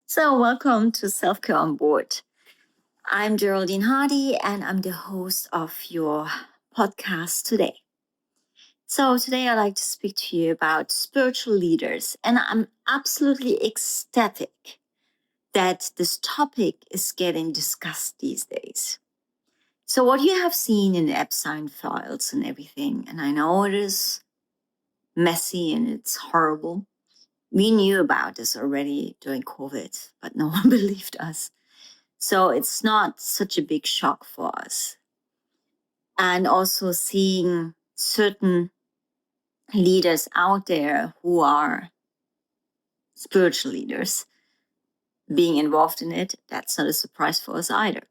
So, welcome to Self Care on Board. I'm Geraldine Hardy, and I'm the host of your podcast today. So, today I'd like to speak to you about spiritual leaders, and I'm absolutely ecstatic that this topic is getting discussed these days. So, what you have seen in the Epstein files and everything, and I know it is messy and it's horrible. We knew about this already during COVID, but no one believed us. So it's not such a big shock for us. And also seeing certain leaders out there who are spiritual leaders being involved in it, that's not a surprise for us either.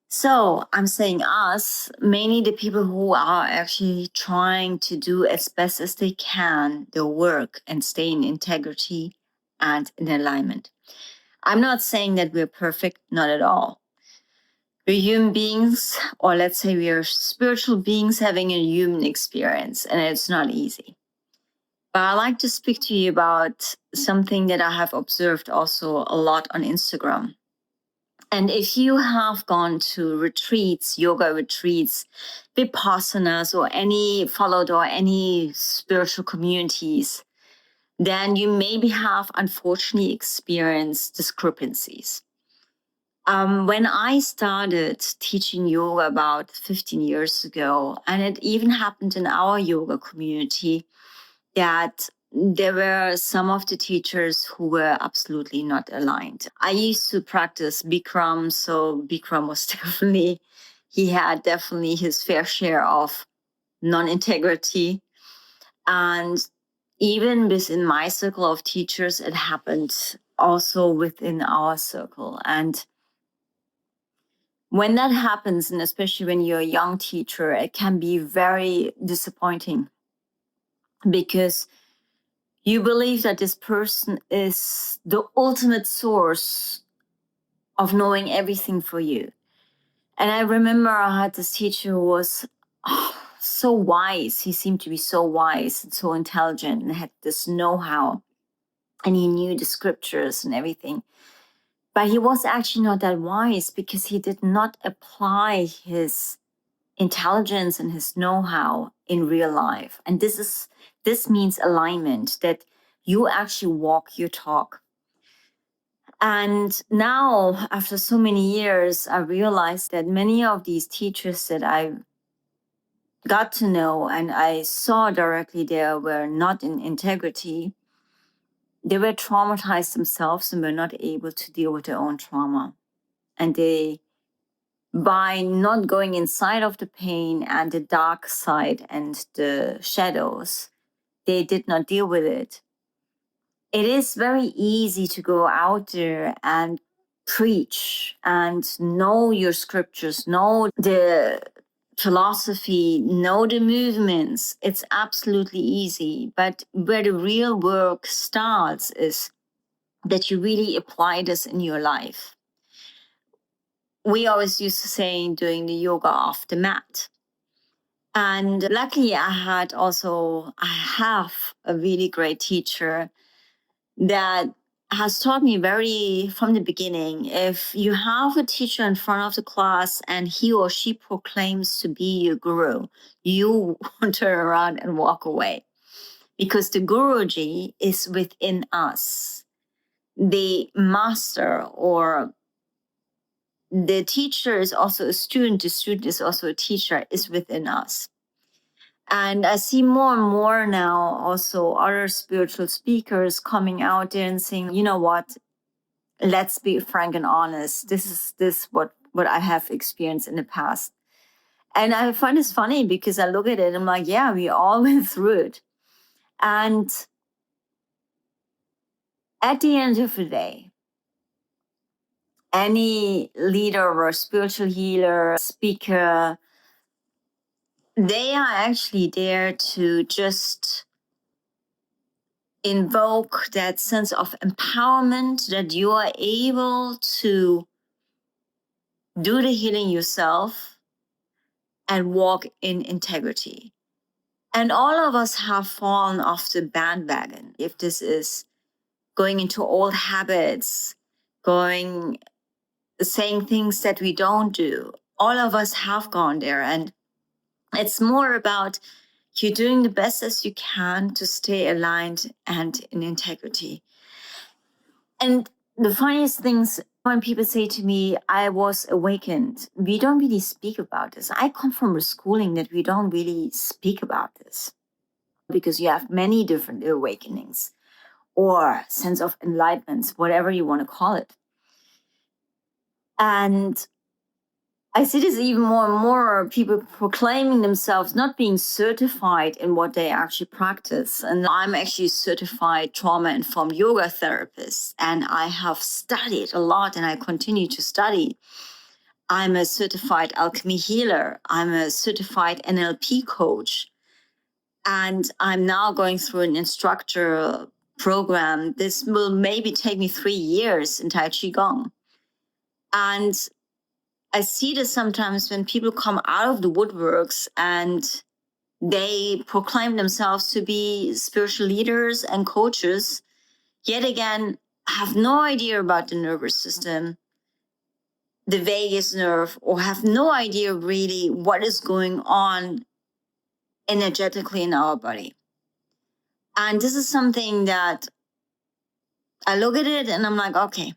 So I'm saying us, mainly the people who are actually trying to do as best as they can their work and stay in integrity and in alignment. I'm not saying that we're perfect, not at all. We're human beings, or let's say we are spiritual beings having a human experience, and it's not easy. But I like to speak to you about something that I have observed also a lot on Instagram. And if you have gone to retreats, yoga retreats, vipassanas, or followed any spiritual communities, then you maybe have unfortunately experienced discrepancies. When I started teaching yoga about 15 years ago, and it even happened in our yoga community, that there were some of the teachers who were absolutely not aligned. I used to practice Bikram, so Bikram was he had definitely his fair share of non-integrity. And even within my circle of teachers, it happened also within our circle. And when that happens, and especially when you're a young teacher, it can be very disappointing because you believe that this person is the ultimate source of knowing everything for you. And I remember I had this teacher who was so wise. He seemed to be so wise and so intelligent and had this know-how, and he knew the scriptures and everything. But he was actually not that wise because he did not apply his intelligence and his know-how in real life. And this means alignment, that you actually walk your talk. And now, after so many years, I realized that many of these teachers that I got to know and I saw directly there were not in integrity. They were traumatized themselves and were not able to deal with their own trauma. And by not going inside of the pain and the dark side and the shadows, they did not deal with it. It is very easy to go out there and preach and know your scriptures, know the philosophy, know the movements. It's absolutely easy. But where the real work starts is that you really apply this in your life. We always used to say doing the yoga off the mat. And luckily I have a really great teacher that has taught me from the beginning, if you have a teacher in front of the class and he or she proclaims to be your guru, you turn around and walk away. Because the Guruji is within us. The master or the teacher is also a student, the student is also a teacher, is within us. And I see more and more now also other spiritual speakers coming out there and saying, you know what, let's be frank and honest. This is what I have experienced in the past. And I find this funny because I look at it and I'm like, yeah, we all went through it. And at the end of the day, any leader or spiritual healer, speaker, they are actually there to just invoke that sense of empowerment that you are able to do the healing yourself and walk in integrity. And all of us have fallen off the bandwagon. If this is going into old habits, saying things that we don't do. All of us have gone there. And it's more about you doing the best as you can to stay aligned and in integrity. And the funniest things when people say to me, I was awakened, we don't really speak about this. I come from a schooling that we don't really speak about this because you have many different awakenings or sense of enlightenment, whatever you want to call it. And I see this even more and more people proclaiming themselves not being certified in what they actually practice. And I'm actually a certified trauma-informed yoga therapist, and I have studied a lot and I continue to study. I'm a certified alchemy healer. I'm a certified NLP coach. And I'm now going through an instructor program. This will maybe take me 3 years in Tai Chi Gong. And I see this sometimes when people come out of the woodworks and they proclaim themselves to be spiritual leaders and coaches, yet again, have no idea about the nervous system, the vagus nerve, or have no idea really what is going on energetically in our body. And this is something that I look at it and I'm like, okay.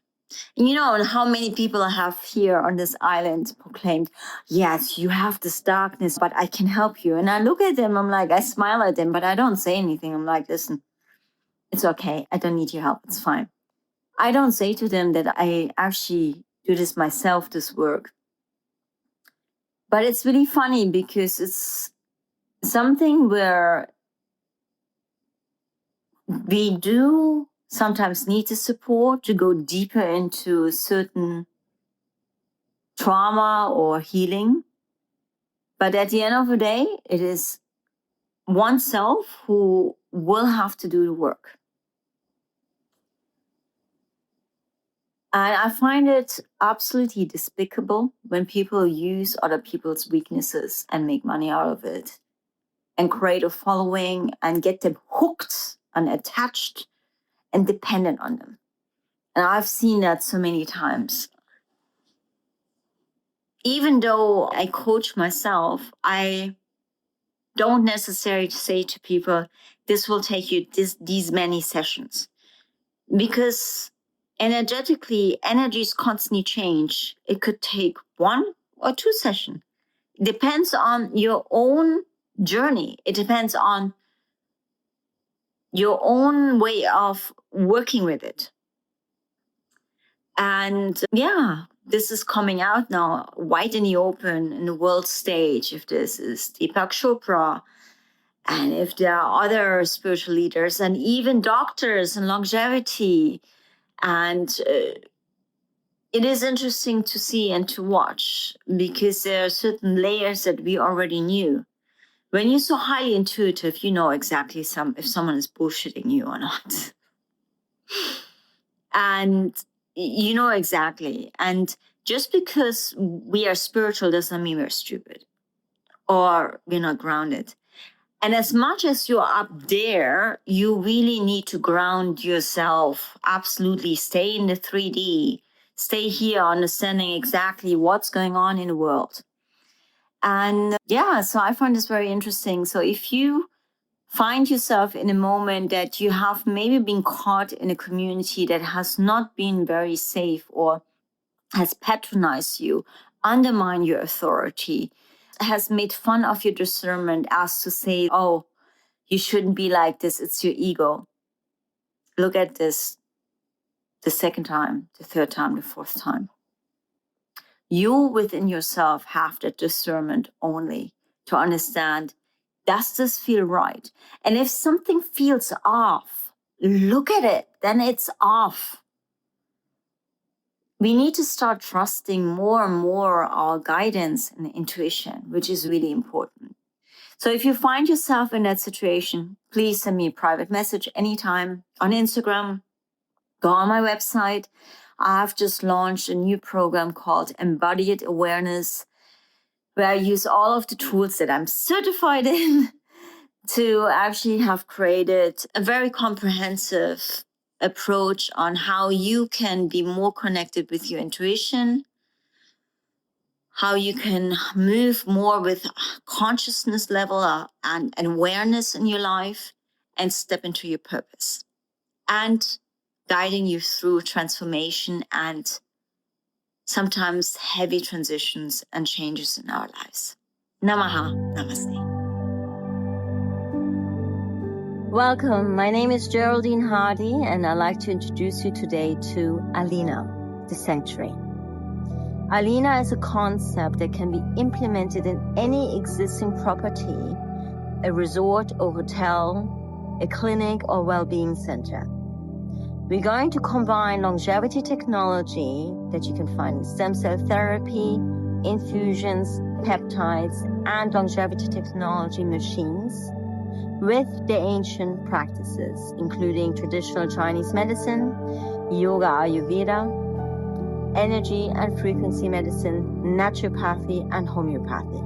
You know how many people I have here on this island proclaimed, yes, you have this darkness, but I can help you. And I look at them, I'm like, I smile at them, but I don't say anything. I'm like, listen, it's okay. I don't need your help. It's fine. I don't say to them that I actually do this myself, this work. But it's really funny because it's something where we do sometimes need the support to go deeper into certain trauma or healing. But at the end of the day, it is oneself who will have to do the work. And I find it absolutely despicable when people use other people's weaknesses and make money out of it and create a following and get them hooked and attached and dependent on them. And I've seen that so many times. Even though I coach myself, I don't necessarily say to people, this will take you these many sessions. Because energetically, energies constantly change. It could take 1 or 2 sessions. It depends on your own journey. It depends on your own way of working with it. And yeah, this is coming out now, wide in the open, in the world stage. If this is Deepak Chopra, and if there are other spiritual leaders, and even doctors and longevity, and it is interesting to see and to watch because there are certain layers that we already knew. When you're so highly intuitive, you know exactly if someone is bullshitting you or not. And you know exactly. And just because we are spiritual doesn't mean we're stupid or we're not grounded. And as much as you're up there, you really need to ground yourself. Absolutely. Stay in the 3D. Stay here, understanding exactly what's going on in the world. And yeah, so I find this very interesting. So if you find yourself in a moment that you have maybe been caught in a community that has not been very safe or has patronized you, undermined your authority, has made fun of your discernment as to say, oh, you shouldn't be like this, it's your ego. Look at this the second time, the third time, the fourth time. You within yourself have that discernment only to understand, does this feel right? And if something feels off, look at it, then it's off. We need to start trusting more and more our guidance and intuition, which is really important. So if you find yourself in that situation, please send me a private message anytime on Instagram. Go on my website. I've just launched a new program called Embodied Awareness, where I use all of the tools that I'm certified in to actually have created a very comprehensive approach on how you can be more connected with your intuition, how you can move more with consciousness level and awareness in your life and step into your purpose, and guiding you through transformation and sometimes heavy transitions and changes in our lives. Namaha, namaste. Welcome, my name is Geraldine Hardy, and I'd like to introduce you today to Alina, the sanctuary. Alina is a concept that can be implemented in any existing property, a resort or hotel, a clinic or well-being center. We're going to combine longevity technology that you can find in stem cell therapy, infusions, peptides, and longevity technology machines with the ancient practices, including traditional Chinese medicine, yoga, Ayurveda, energy and frequency medicine, naturopathy, and homeopathy.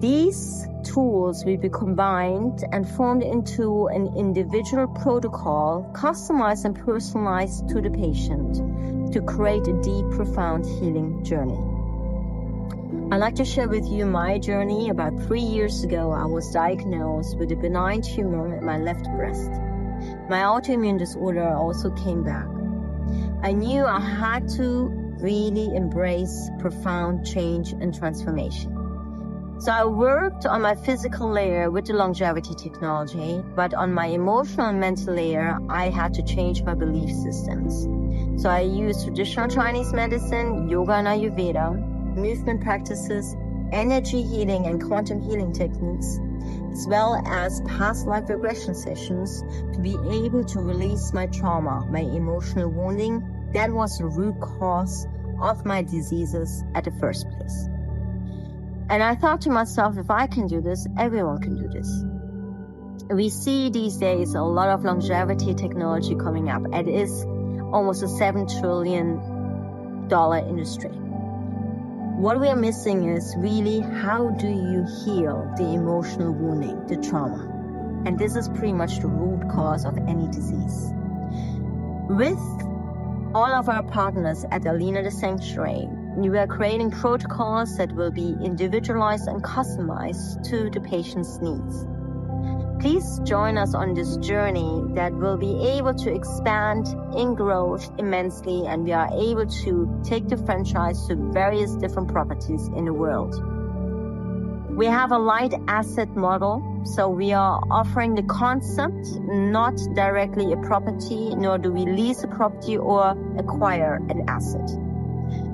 These tools will be combined and formed into an individual protocol, customized and personalized to the patient to create a deep, profound healing journey. I'd like to share with you my journey. About 3 years ago, I was diagnosed with a benign tumor in my left breast. My autoimmune disorder also came back. I knew I had to really embrace profound change and transformation. So I worked on my physical layer with the longevity technology, but on my emotional and mental layer, I had to change my belief systems. So I used traditional Chinese medicine, yoga and Ayurveda, movement practices, energy healing and quantum healing techniques, as well as past life regression sessions to be able to release my trauma, my emotional wounding. That was the root cause of my diseases at the first place. And I thought to myself, if I can do this, everyone can do this. We see these days a lot of longevity technology coming up. It is almost a $7 trillion industry. What we are missing is really, how do you heal the emotional wounding, the trauma? And this is pretty much the root cause of any disease. With all of our partners at Alina the Sanctuary, we are creating protocols that will be individualized and customized to the patient's needs. Please join us on this journey that will be able to expand in growth immensely, and we are able to take the franchise to various different properties in the world. We have a light asset model, so we are offering the concept, not directly a property, nor do we lease a property or acquire an asset.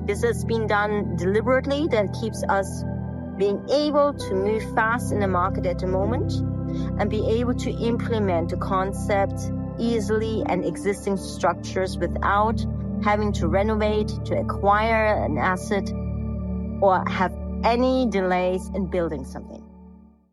This has been done deliberately. That keeps us being able to move fast in the market at the moment and be able to implement the concept easily and existing structures without having to renovate, to acquire an asset, or have any delays in building something.